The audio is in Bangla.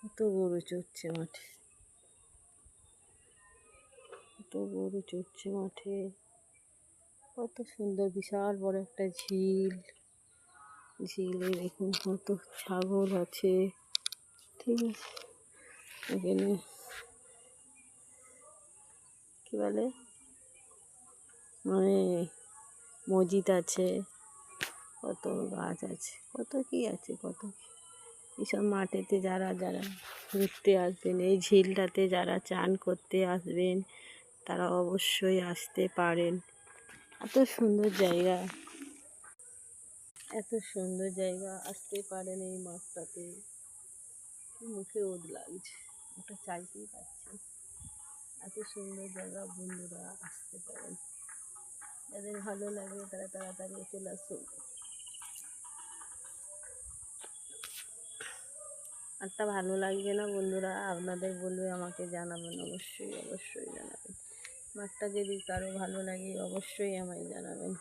কত গরু চড়ছে মাঠে, কত গরু চড়ছে মাঠে। কত সুন্দর, বিশাল বড় একটা ঝিল। ঝিলে দেখুন কত ছাগল আছে। ঠিক আছে, এখানে কি বলে মানে মসজিদ আছে, কত গাছ আছে, কত কি আছে, কত এইসব মাঠেতে যারা যারা ঘুরতে আসবেন, এই ঝিলটাতে যারা চান করতে আসবেন তারা অবশ্যই আসতে পারেন। এত সুন্দর জায়গা, এত সুন্দর জায়গা, আসতে পারেন এই মাঠটাতে। মুখে রোদ লাগছে, ওটা চাইতেই পারছি। এত সুন্দর জায়গা, বন্ধুরা আসতে পারেন। যাদের ভালো লাগে তারা তাড়াতাড়ি চলে আসুন। আরটা ভালো লাগছে না বন্ধুরা, আপনাদের বলবে আমাকে জানাবেন, অবশ্যই অবশ্যই জানাবেন। মাঠটা যদি কারো ভালো লাগে অবশ্যই আমায় জানাবেন।